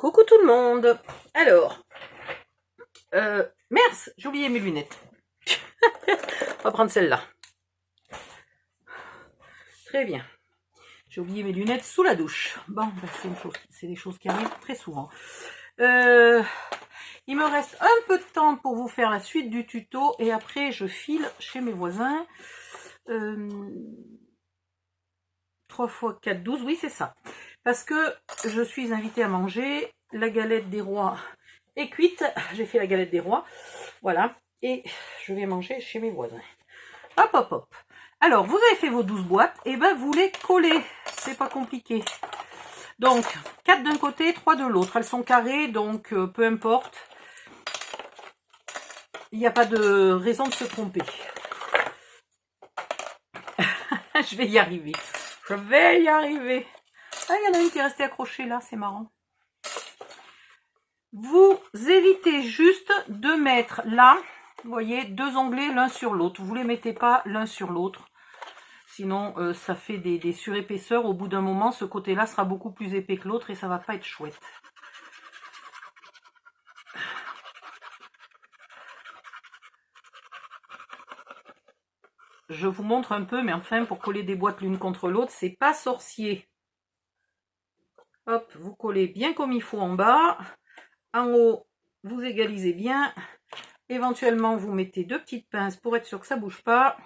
Coucou tout le monde. Alors, merde, j'ai oublié mes lunettes. On va prendre celle-là. Très bien. J'ai oublié mes lunettes sous la douche. Bon, ben c'est des choses qui arrivent très souvent. Il me reste un peu de temps pour vous faire la suite du tuto et après je file chez mes voisins. 3 x 4, 12, oui c'est ça. Parce que je suis invitée à manger. La galette des rois est cuite. J'ai fait la galette des rois. Voilà. Et je vais manger chez mes voisins. Hop, hop, hop. Alors, vous avez fait vos 12 boîtes. Et ben, vous les collez. C'est pas compliqué. Donc, 4 d'un côté, 3 de l'autre. Elles sont carrées, donc peu importe. Il n'y a pas de raison de se tromper. Je vais y arriver. Je vais y arriver. Ah, il y en a une qui est restée accrochée là, c'est marrant. Vous évitez juste de mettre là, vous voyez, 2 onglets l'un sur l'autre. Vous ne les mettez pas l'un sur l'autre. Sinon, ça fait des surépaisseurs. Au bout d'un moment, ce côté-là sera beaucoup plus épais que l'autre et ça ne va pas être chouette. Je vous montre un peu, mais enfin, pour coller des boîtes l'une contre l'autre, c'est pas sorcier. Hop, vous collez bien comme il faut en bas. En haut, vous égalisez bien. Éventuellement, vous mettez 2 petites pinces pour être sûr que ça ne bouge pas.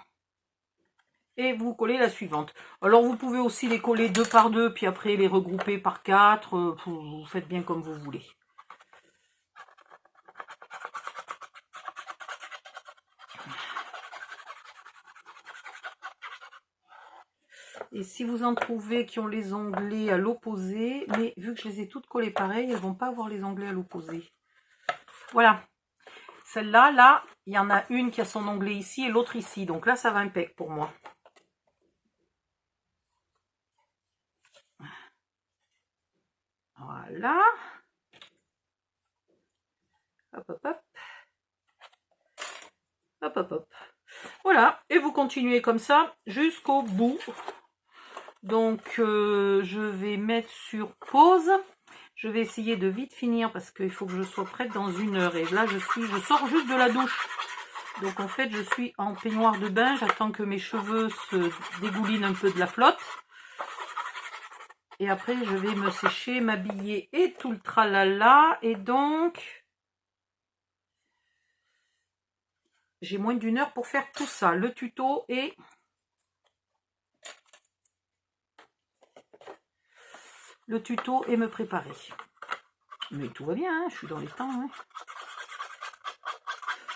Et vous collez la suivante. Alors, vous pouvez aussi les coller 2 par 2, puis après les regrouper par 4. Vous faites bien comme vous voulez. Et si vous en trouvez qui ont les onglets à l'opposé, mais vu que je les ai toutes collées pareil, elles ne vont pas avoir les onglets à l'opposé. Voilà. Celle-là, là, il y en a une qui a son onglet ici et l'autre ici. Donc là, ça va impec pour moi. Voilà. Hop, hop, hop. Hop, hop, hop. Voilà. Et vous continuez comme ça jusqu'au bout. Donc, je vais mettre sur pause. Je vais essayer de vite finir parce qu'il faut que je sois prête dans 1 heure. Et là, je sors juste de la douche. Donc, en fait, je suis en peignoir de bain. J'attends que mes cheveux se dégoulinent un peu de la flotte. Et après, je vais me sécher, m'habiller et tout le tralala. Et donc, j'ai moins d'1 heure pour faire tout ça. Le tuto et... me préparer. Mais tout va bien, hein, je suis dans les temps. Hein.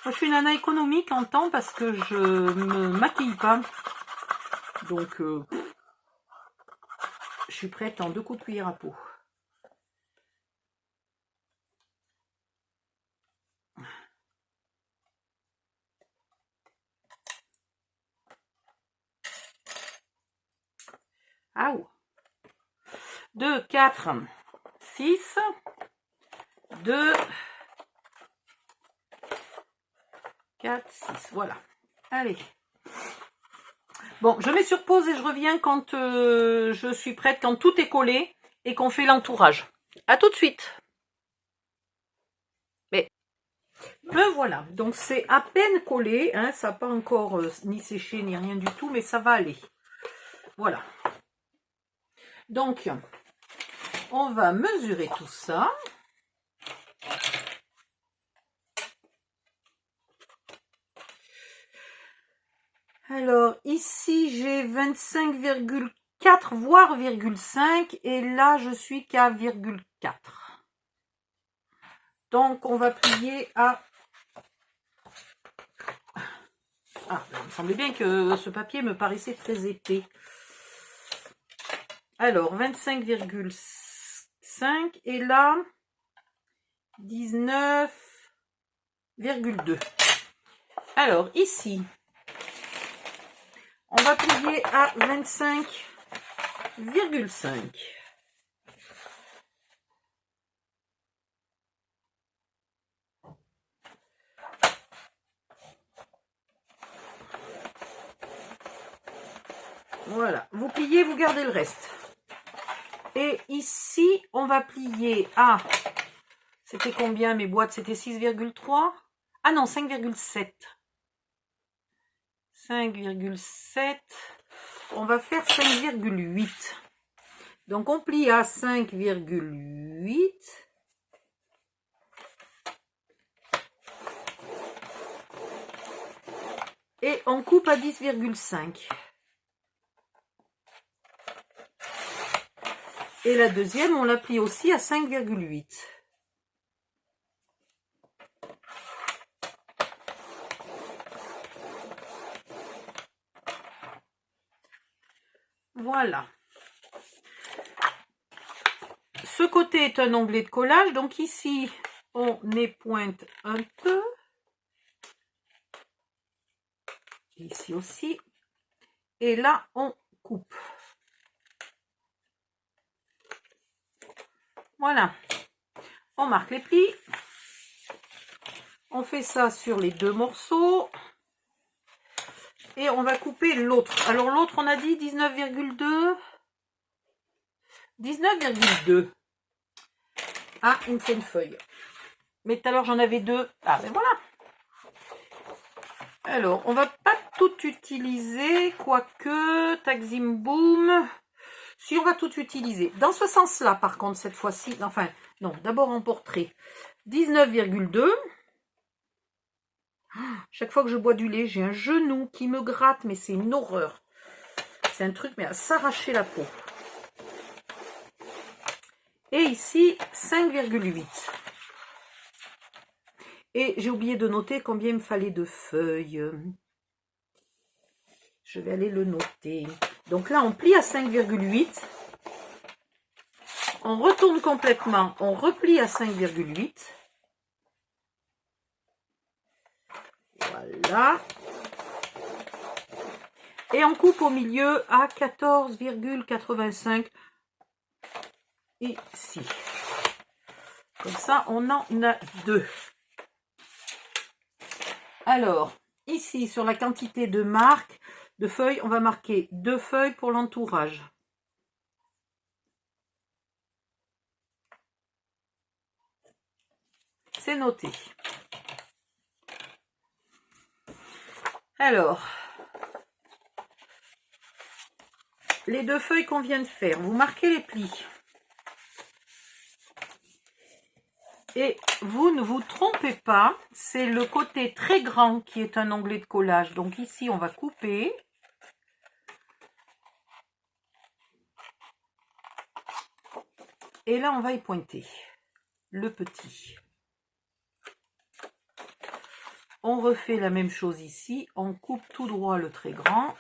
Moi, je suis une nana économique en temps parce que je me maquille pas. Donc, je suis prête en 2 coups de cuillère à peau. Aouh. 2, 4, 6, 2, 4, 6. Voilà. Allez. Bon, je mets sur pause et je reviens quand je suis prête, quand tout est collé et qu'on fait l'entourage. À tout de suite. Mais me voilà. Donc, c'est à peine collé. Hein, ça n'a pas encore ni séché ni rien du tout, mais ça va aller. Voilà. Donc, on va mesurer tout ça. Alors, ici, j'ai 25,4 voire 0,5 et là, je suis qu'à 0,4. Donc, on va plier à... Ah, il me semblait bien que ce papier me paraissait très épais. Alors, 25,5 et là, 19,2. Alors, ici, on va plier à 25,5. Voilà, vous pliez, vous gardez le reste. Et ici, on va plier à... C'était combien mes boîtes? C'était 6,3? Ah non, 5,7. 5,7. On va faire 5,8. Donc, on plie à 5,8. Et on coupe à 10,5. Et la deuxième, on la plie aussi à 5,8. Voilà. Ce côté est un onglet de collage. Donc ici, on épointe un peu. Ici aussi. Et là, on coupe. Voilà. On marque les plis. On fait ça sur les deux morceaux. Et on va couper l'autre. Alors l'autre, on a dit 19,2. 19,2. Ah, il me fait une feuille. Mais tout à l'heure, j'en avais deux. Ah, ben voilà. Alors, on va pas tout utiliser, quoique, Takzim Boom. Si, on va tout utiliser. Dans ce sens-là, par contre, cette fois-ci, enfin, non, d'abord en portrait. 19,2. Chaque fois que je bois du lait, j'ai un genou qui me gratte, mais c'est une horreur. C'est un truc, mais à s'arracher la peau. Et ici, 5,8. Et j'ai oublié de noter combien il me fallait de feuilles. Je vais aller le noter. Donc là, on plie à 5,8. On retourne complètement. On replie à 5,8. Voilà. Et on coupe au milieu à 14,85. Ici. Comme ça, on en a deux. Alors, ici, sur la quantité de marque, de feuilles, on va marquer 2 feuilles pour l'entourage. C'est noté. Alors, les 2 feuilles qu'on vient de faire, vous marquez les plis. Et vous ne vous trompez pas, c'est le côté très grand qui est un onglet de collage. Donc ici, on va couper. Et là, on va y pointer le petit. On refait la même chose ici. On coupe tout droit le très grand.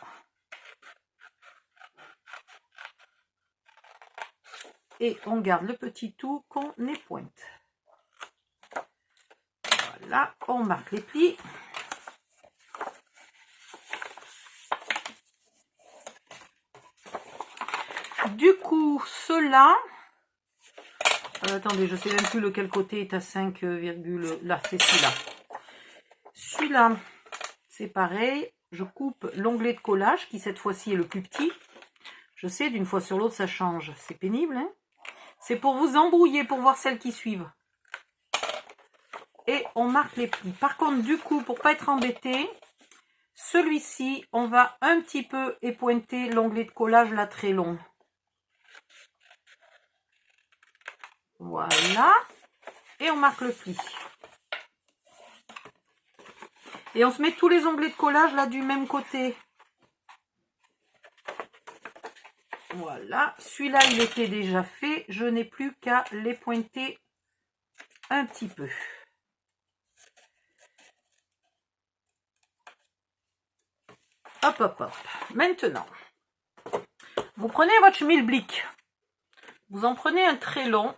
Et on garde le petit tout qu'on épointe. Voilà, on marque les plis. Du coup, cela... attendez, je ne sais même plus lequel côté est à 5, là, c'est celui-là. Celui-là, c'est pareil. Je coupe l'onglet de collage, qui cette fois-ci est le plus petit. Je sais, d'une fois sur l'autre, ça change. C'est pénible, hein? C'est pour vous embrouiller, pour voir celles qui suivent. Et on marque les plis. Par contre, du coup, pour ne pas être embêté, celui-ci, on va un petit peu épointer l'onglet de collage là très long. Voilà. Et on marque le pli. Et on se met tous les onglets de collage là du même côté. Voilà. Celui-là, il était déjà fait. Je n'ai plus qu'à les pointer un petit peu. Hop, hop, hop. Maintenant, vous prenez votre schmilblick. Vous en prenez un très long.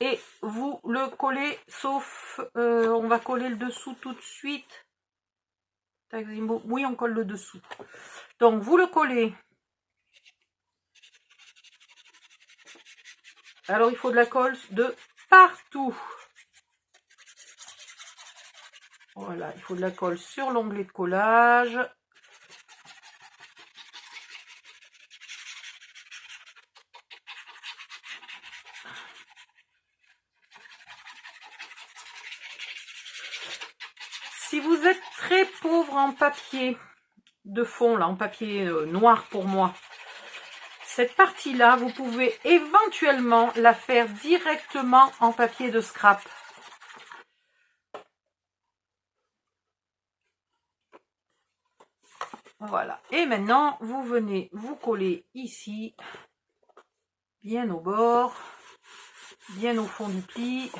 Et vous le collez, sauf, on va coller le dessous tout de suite. Oui, on colle le dessous. Donc, vous le collez. Alors, il faut de la colle de partout. Voilà, il faut de la colle sur l'onglet de collage. vous êtes très pauvre en papier de fond, là, en papier noir pour moi, cette partie-là, vous pouvez éventuellement la faire directement en papier de scrap. Voilà. Et maintenant, vous venez vous coller ici, bien au bord, bien au fond du pli,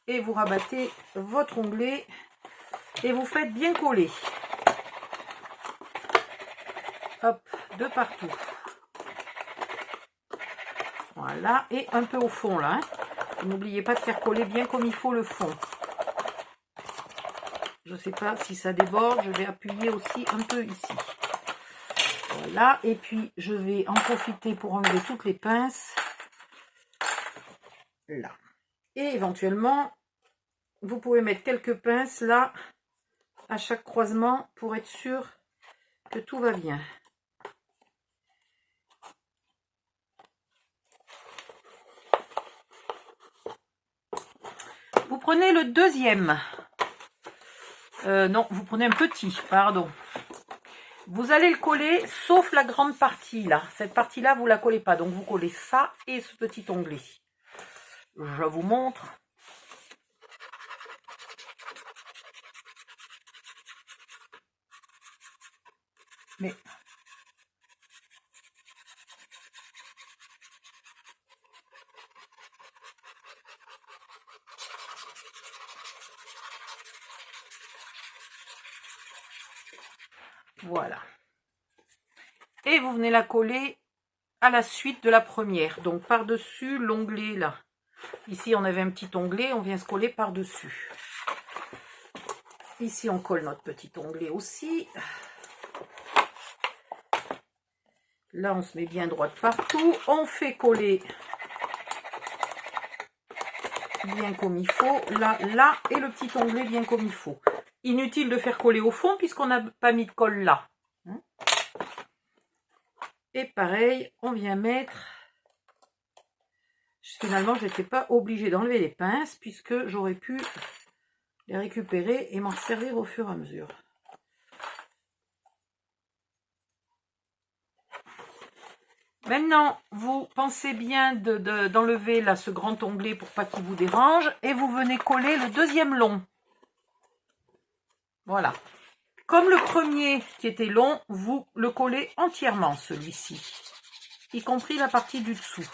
et vous rabattez votre onglet et vous faites bien coller. Hop, de partout. Voilà, et un peu au fond là. N'oubliez pas de faire coller bien comme il faut le fond. Je ne sais pas si ça déborde, je vais appuyer aussi un peu ici. Voilà, et puis je vais en profiter pour enlever toutes les pinces. Là. Et éventuellement, vous pouvez mettre quelques pinces là, à chaque croisement, pour être sûr que tout va bien. Vous prenez le deuxième. Non, vous prenez un petit, pardon. Vous allez le coller, sauf la grande partie, là. Cette partie-là, vous la collez pas. Donc, vous collez ça et ce petit onglet. Je vous montre. Mais... voilà. Et vous venez la coller à la suite de la première. Donc, par-dessus l'onglet, là. Ici, on avait un petit onglet, on vient se coller par-dessus. Ici, on colle notre petit onglet aussi. Là, on se met bien droite partout. On fait coller bien comme il faut. Là, là, et le petit onglet bien comme il faut. Inutile de faire coller au fond puisqu'on n'a pas mis de colle là. Et pareil, on vient mettre... Finalement, je n'étais pas obligée d'enlever les pinces puisque j'aurais pu les récupérer et m'en servir au fur et à mesure. Maintenant, vous pensez bien d'enlever là ce grand onglet pour pas qu'il vous dérange et vous venez coller le deuxième long. Voilà. Comme le premier qui était long, vous le collez entièrement celui-ci, y compris la partie du dessous.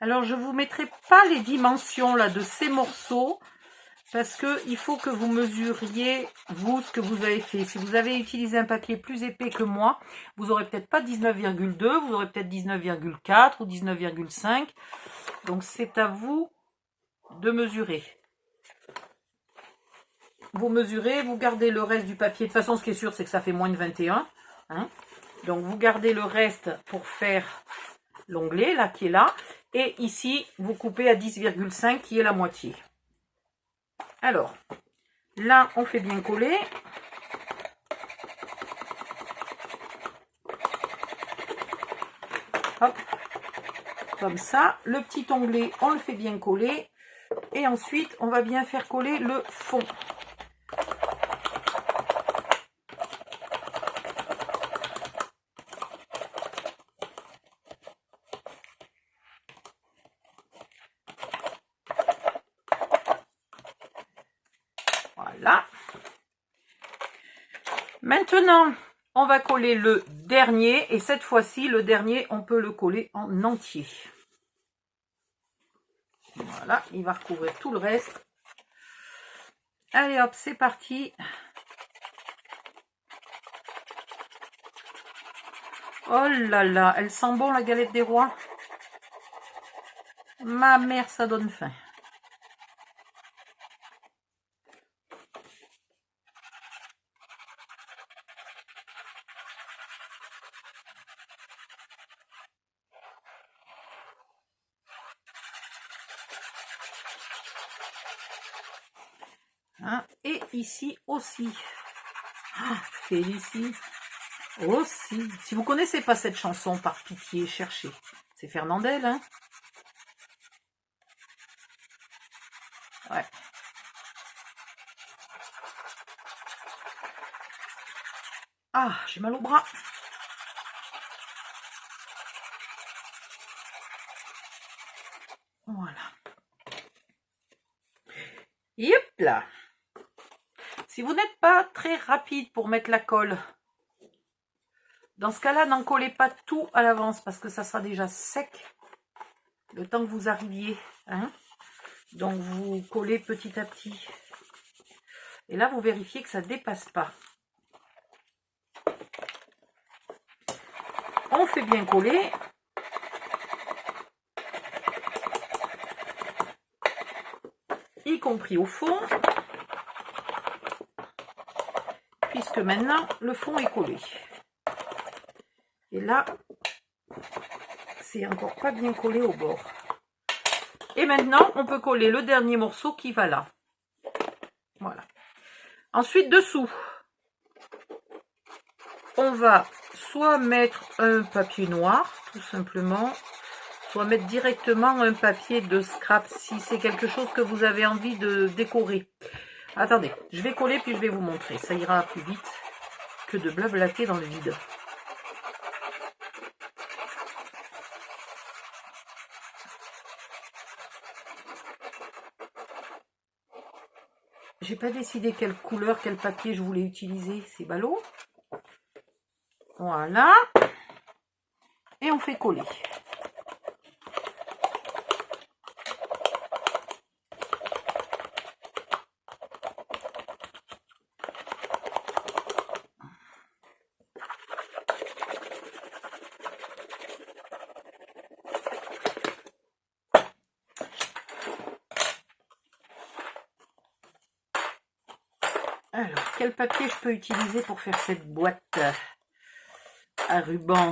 Alors, je ne vous mettrai pas les dimensions là de ces morceaux parce qu'il faut que vous mesuriez, vous, ce que vous avez fait. Si vous avez utilisé un papier plus épais que moi, vous n'aurez peut-être pas 19,2, vous aurez peut-être 19,4 ou 19,5. Donc, c'est à vous de mesurer. Vous mesurez, vous gardez le reste du papier. De toute façon, ce qui est sûr, c'est que ça fait moins de 21. Hein. Donc, vous gardez le reste pour faire l'onglet, là, qui est là. Et ici, vous coupez à 10,5 qui est la moitié. Alors, là, on fait bien coller. Hop, comme ça. Le petit onglet, on le fait bien coller. Et ensuite, on va bien faire coller le fond. Voilà. Maintenant, on va coller le dernier. Et cette fois-ci, le dernier, on peut le coller en entier. Voilà, il va recouvrir tout le reste. Allez hop, c'est parti. Oh là là, elle sent bon la galette des rois. Ma mère, ça donne faim. Hein, et ici aussi. Ah, Félicie aussi. Si vous connaissez pas cette chanson, par pitié, cherchez. C'est Fernandel, hein. Ouais. Ah, j'ai mal au bras. Voilà. Yep là. Si vous n'êtes pas très rapide pour mettre la colle, dans ce cas-là, n'en collez pas tout à l'avance parce que ça sera déjà sec le temps que vous arriviez. Hein. Donc, vous collez petit à petit. Et là, vous vérifiez que ça ne dépasse pas. On fait bien coller. Y compris au fond. Puisque maintenant, le fond est collé. Et là, c'est encore pas bien collé au bord. Et maintenant, on peut coller le dernier morceau qui va là. Voilà. Ensuite, dessous, on va soit mettre un papier noir, tout simplement, soit mettre directement un papier de scrap si c'est quelque chose que vous avez envie de décorer. Attendez, je vais coller puis je vais vous montrer. Ça ira plus vite que de blablater dans le vide. J'ai pas décidé quelle couleur, quel papier je voulais utiliser. C'est ballot. Voilà. Et on fait coller. Alors, quel papier je peux utiliser pour faire cette boîte à ruban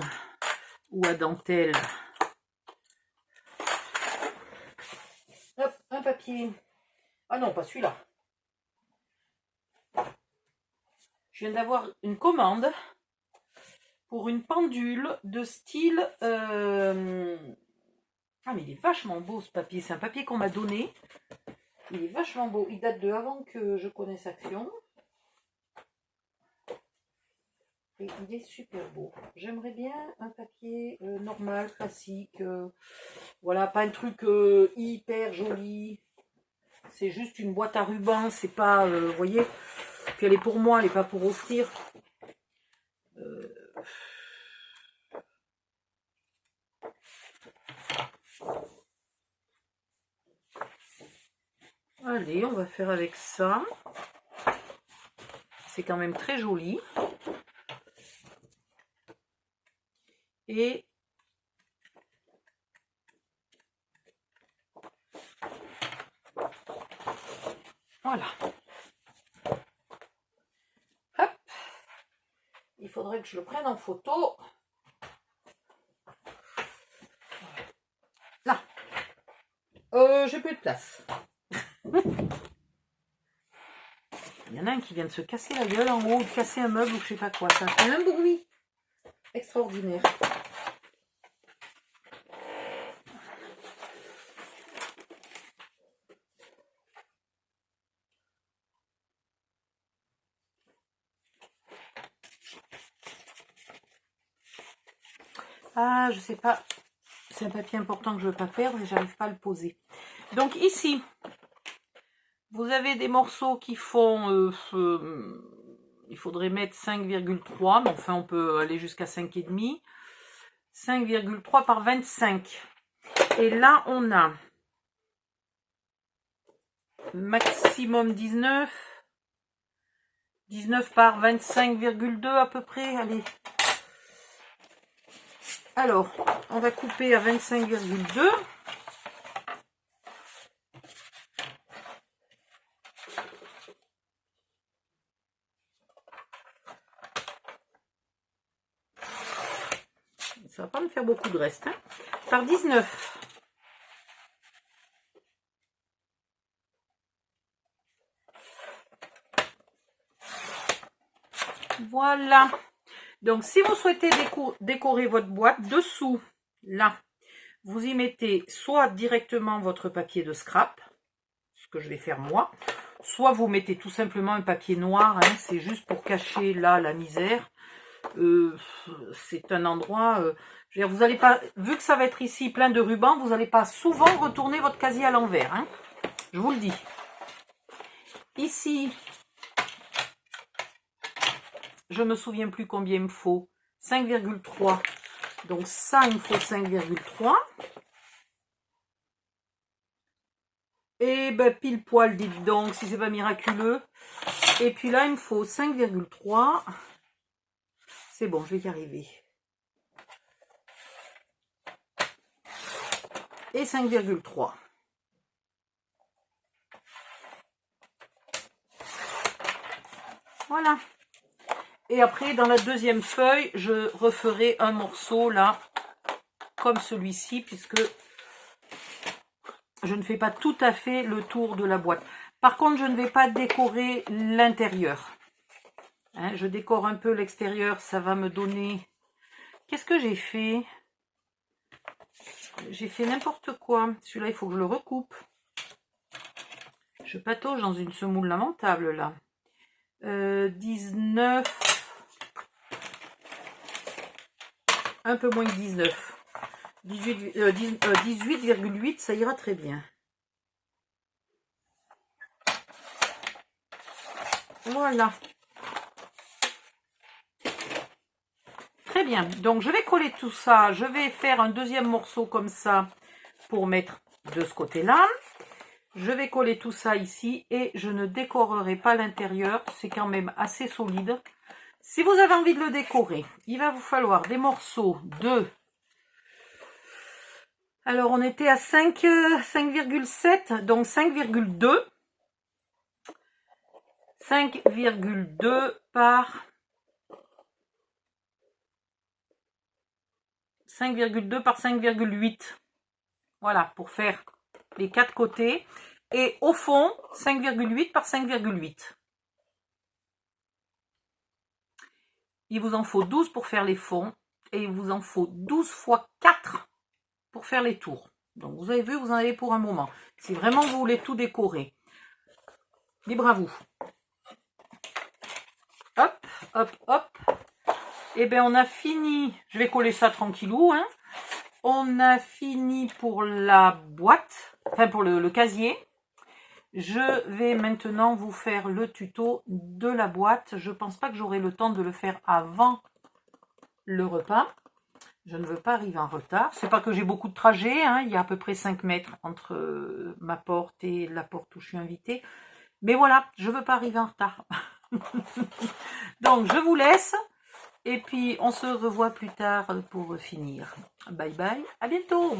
ou à dentelle? Hop, un papier. Ah non, pas celui-là. Je viens d'avoir une commande pour une pendule de style... Ah, mais il est vachement beau ce papier. C'est un papier qu'on m'a donné. Il est vachement beau. Il date de avant que je connaisse Action. Et il est super beau. J'aimerais bien un papier normal, classique. Voilà, pas un truc hyper joli. C'est juste une boîte à ruban. C'est pas, vous voyez. Puis elle est pour moi, elle n'est pas pour offrir. Allez, on va faire avec ça. C'est quand même très joli. Et voilà. Hop. Il faudrait que je le prenne en photo. Là. J'ai plus de place. Il y en a un qui vient de se casser la gueule en haut, de casser un meuble ou je sais pas quoi. Ça fait un bruit extraordinaire. Ah, je sais pas. C'est un papier important que je ne veux pas perdre et j'arrive pas à le poser. Donc ici, vous avez des morceaux qui font... il faudrait mettre 5,3, mais enfin on peut aller jusqu'à 5,5. 5,3 par 25. Et là, on a maximum 19. 19 par 25,2 à peu près. Allez. Alors, on va couper à 25,2. Ça va pas me faire beaucoup de reste. Hein. Par 19. Voilà. Donc, si vous souhaitez décorer votre boîte, dessous, là, vous y mettez soit directement votre papier de scrap, ce que je vais faire moi, soit vous mettez tout simplement un papier noir, hein, c'est juste pour cacher là la misère. C'est un endroit, je veux dire, vous allez pas, vu que ça va être ici plein de rubans, vous n'allez pas souvent retourner votre casier à l'envers, hein, je vous le dis. Ici, je me souviens plus combien il me faut, 5,3, donc ça il me faut 5,3. Et ben pile poil, dites donc, si c'est pas miraculeux. Et puis là, il me faut 5,3. C'est bon, je vais y arriver. Et 5,3. Voilà. Et après, dans la deuxième feuille, je referai un morceau là, comme celui-ci, puisque je ne fais pas tout à fait le tour de la boîte. Par contre, je ne vais pas décorer l'intérieur. Hein, je décore un peu l'extérieur, ça va me donner... Qu'est-ce que j'ai fait? J'ai fait n'importe quoi. Celui-là, il faut que je le recoupe. Je patauge dans une semoule lamentable, là. 19... Un peu moins que 19. 18,8, ça ira très bien. Voilà. Très bien. Donc, je vais coller tout ça. Je vais faire un deuxième morceau comme ça pour mettre de ce côté-là. Je vais coller tout ça ici et je ne décorerai pas l'intérieur. C'est quand même assez solide. Si vous avez envie de le décorer, il va vous falloir des morceaux de... Alors, on était à 5,7, donc 5,2. 5,2 par 5,2 par 5,8. Voilà, pour faire les quatre côtés. Et au fond, 5,8 par 5,8. Il vous en faut 12 pour faire les fonds. Et il vous en faut 12 fois 4 pour faire les tours. Donc, vous avez vu, vous en avez pour un moment. Si vraiment vous voulez tout décorer, libre à vous. Hop, hop, hop. Et bien, on a fini. Je vais coller ça tranquillou. Hein. On a fini pour la boîte, enfin pour le casier. Je vais maintenant vous faire le tuto de la boîte. Je ne pense pas que j'aurai le temps de le faire avant le repas. Je ne veux pas arriver en retard. C'est pas que j'ai beaucoup de trajets. Hein. Il y a à peu près 5 mètres entre ma porte et la porte où je suis invitée. Mais voilà, je ne veux pas arriver en retard. Donc, je vous laisse. Et puis, on se revoit plus tard pour finir. Bye bye, à bientôt.